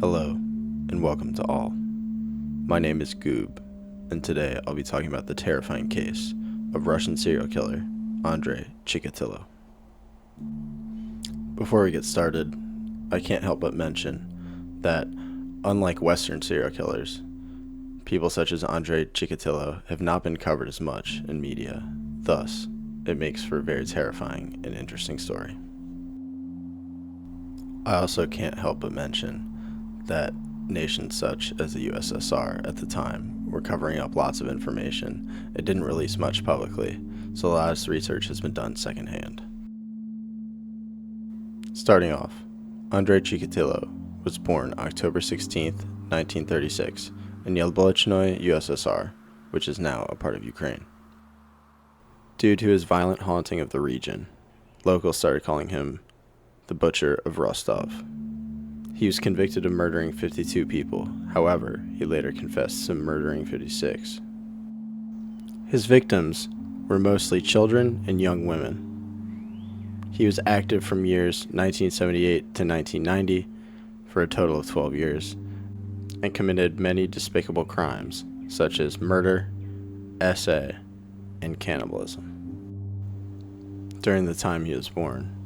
Hello, and welcome to all. My name is Goob, and today I'll be talking about the terrifying case of Russian serial killer Andrei Chikatilo. Before we get started, I can't help but mention that, unlike Western serial killers, people such as Andrei Chikatilo have not been covered as much in media. Thus, it makes for a very terrifying and interesting story. I also can't help but mention that nations such as the USSR at the time were covering up lots of information. It didn't release much publicly, so a lot of research has been done secondhand. Starting off, Andrei Chikatilo was born October 16, 1936, in Yelbochnoye, USSR, which is now a part of Ukraine. Due to his violent haunting of the region, locals started calling him the Butcher of Rostov. He was convicted of murdering 52 people. However, he later confessed to murdering 56. His victims were mostly children and young women. He was active from years 1978 to 1990 for a total of 12 years and committed many despicable crimes such as murder, SA, and cannibalism. During the time he was born,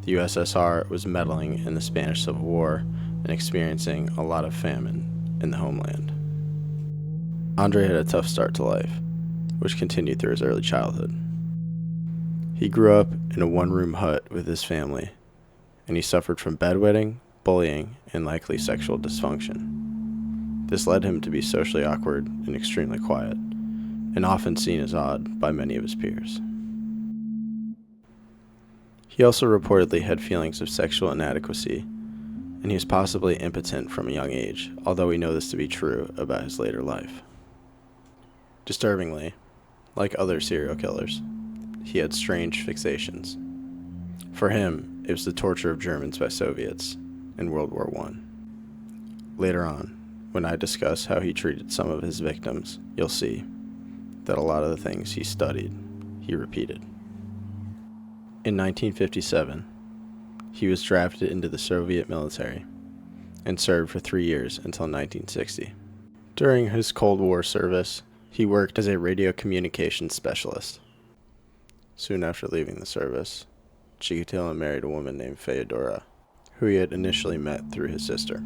the USSR was meddling in the Spanish Civil War and experiencing a lot of famine in the homeland. Andrei had a tough start to life, which continued through his early childhood. He grew up in a one-room hut with his family, and he suffered from bedwetting, bullying, and likely sexual dysfunction. This led him to be socially awkward and extremely quiet, and often seen as odd by many of his peers. He also reportedly had feelings of sexual inadequacy, and he was possibly impotent from a young age, although we know this to be true about his later life. Disturbingly, like other serial killers, he had strange fixations. For him, it was the torture of Germans by Soviets in World War I. Later on, when I discuss how he treated some of his victims, you'll see that a lot of the things he studied, he repeated. In 1957, he was drafted into the Soviet military and served for 3 years until 1960. During his Cold War service, he worked as a radio communications specialist. Soon after leaving the service, Chikatilo married a woman named Fyodora, who he had initially met through his sister.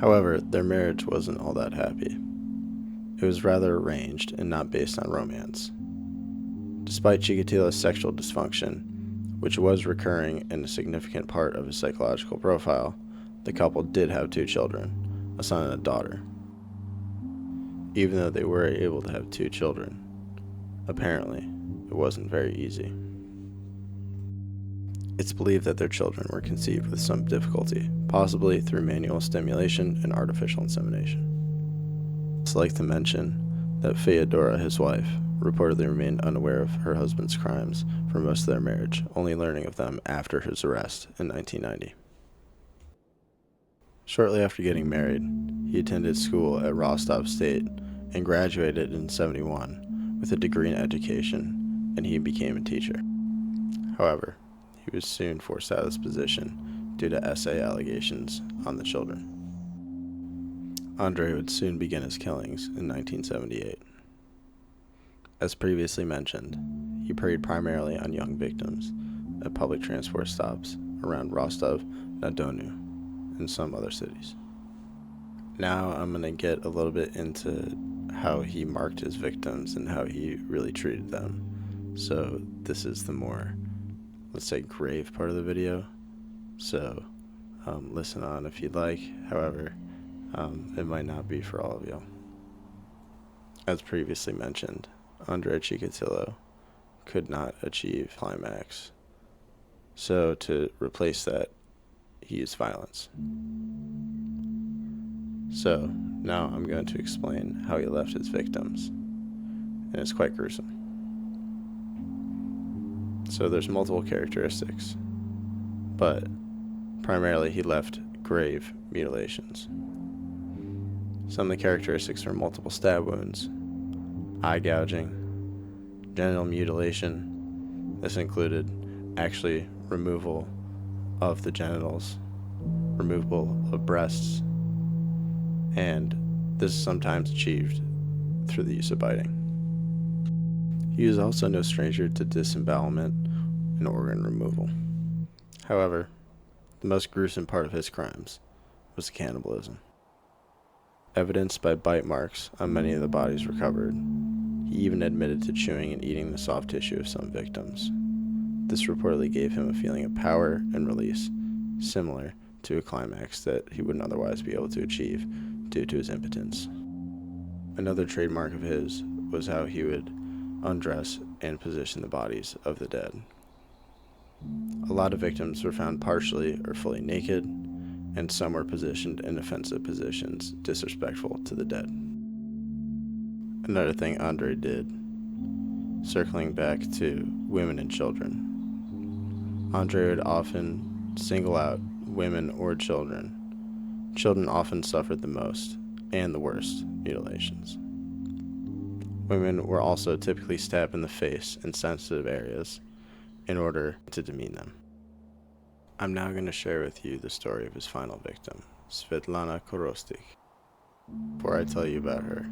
However, their marriage wasn't all that happy. It was rather arranged and not based on romance. Despite Chikatilo's sexual dysfunction, which was recurring and a significant part of his psychological profile, the couple did have 2 children, a son and a daughter. Even though they were able to have 2 children, apparently it wasn't very easy. It's believed that their children were conceived with some difficulty, possibly through manual stimulation and artificial insemination. I'd like to mention that Fyodora, his wife, reportedly remained unaware of her husband's crimes for most of their marriage, only learning of them after his arrest in 1990. Shortly after getting married, he attended school at Rostov State and graduated in 1971 with a degree in education, and he became a teacher. However, he was soon forced out of this position due to SA allegations on the children. Andrei would soon begin his killings in 1978. As previously mentioned, he preyed primarily on young victims at public transport stops around Rostov-na-Donu and some other cities. Now I'm going to get a little bit into how he marked his victims and how he really treated them. So this is the more, let's say, grave part of the video. So listen on if you'd like. However, it might not be for all of you. As previously mentioned, Andrei Chikatilo could not achieve climax. So to replace that, he used violence. So now I'm going to explain how he left his victims, and it's quite gruesome. So there's multiple characteristics, but primarily he left grave mutilations. Some of the characteristics are multiple stab wounds, eye gouging, genital mutilation. This included actually removal of the genitals, removal of breasts, and this is sometimes achieved through the use of biting. He was also no stranger to disembowelment and organ removal. However, the most gruesome part of his crimes was cannibalism. Evidenced by bite marks on many of the bodies recovered, he even admitted to chewing and eating the soft tissue of some victims. This reportedly gave him a feeling of power and release, similar to a climax that he wouldn't otherwise be able to achieve due to his impotence. Another trademark of his was how he would undress and position the bodies of the dead. A lot of victims were found partially or fully naked, and some were positioned in offensive positions disrespectful to the dead. Another thing Andrei did, circling back to women and children, Andrei would often single out women or children. Children often suffered the most and the worst mutilations. Women were also typically stabbed in the face and sensitive areas in order to demean them. I'm now going to share with you the story of his final victim, Svetlana Korostik. Before I tell you about her,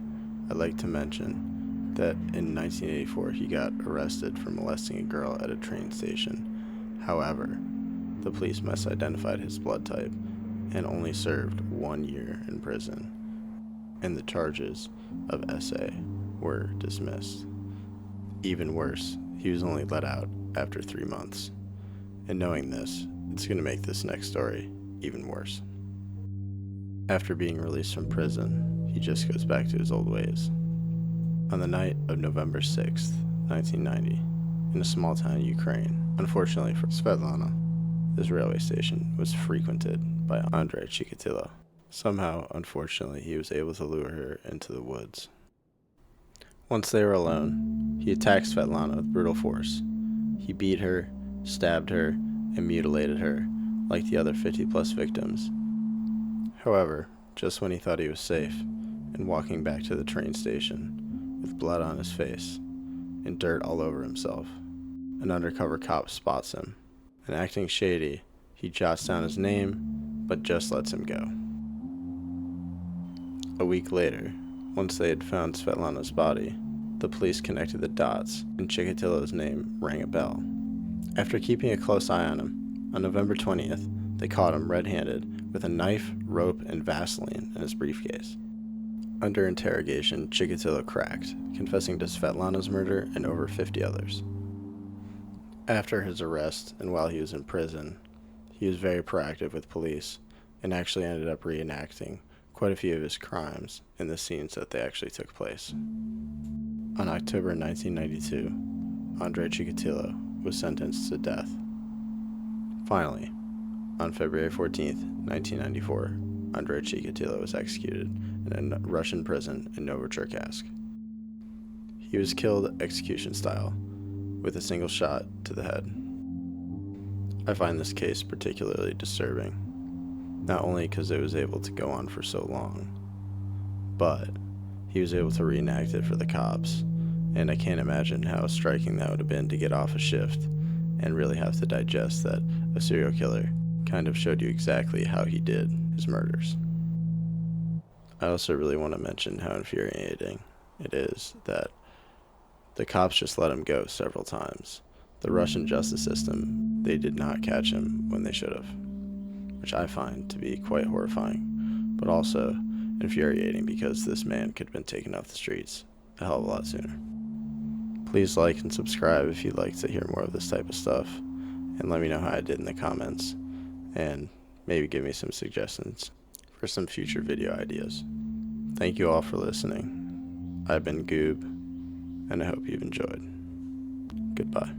I'd like to mention that in 1984 he got arrested for molesting a girl at a train station. However, the police misidentified his blood type and only served 1 year in prison, and the charges of SA were dismissed. Even worse, he was only let out after 3 months. And knowing this, it's going to make this next story even worse. After being released from prison, he just goes back to his old ways. On the night of November 6th, 1990, in a small town in Ukraine, unfortunately for Svetlana, this railway station was frequented by Andrei Chikatilo. Somehow, unfortunately, he was able to lure her into the woods. Once they were alone, he attacked Svetlana with brutal force. He beat her, stabbed her, and mutilated her, like the other 50-plus victims. However, just when he thought he was safe, and walking back to the train station, with blood on his face, and dirt all over himself, an undercover cop spots him, and acting shady, he jots down his name, but just lets him go. A week later, once they had found Svetlana's body, the police connected the dots, and Chikatilo's name rang a bell. After keeping a close eye on him, on November 20th, they caught him red-handed with a knife, rope, and Vaseline in his briefcase. Under interrogation, Chikatilo cracked, confessing to Svetlana's murder and over 50 others. After his arrest, and while he was in prison, he was very proactive with police, and actually ended up reenacting quite a few of his crimes in the scenes that they actually took place. On October 1992, Andrei Chikatilo was sentenced to death. Finally, on February 14th, 1994, Andrei Chikatilo was executed in a Russian prison in Novocherkassk. He was killed execution style, with a single shot to the head. I find this case particularly disturbing, not only because it was able to go on for so long, but he was able to reenact it for the cops, and I can't imagine how striking that would have been to get off a shift and really have to digest that a serial killer kind of showed you exactly how he did his murders. I also really want to mention how infuriating it is that the cops just let him go several times. The Russian justice system, they did not catch him when they should have, which I find to be quite horrifying, but also infuriating because this man could have been taken off the streets a hell of a lot sooner. Please like and subscribe if you'd like to hear more of this type of stuff, and let me know how I did in the comments, and maybe give me some suggestions for some future video ideas. Thank you all for listening. I've been Goob, and I hope you've enjoyed. Goodbye.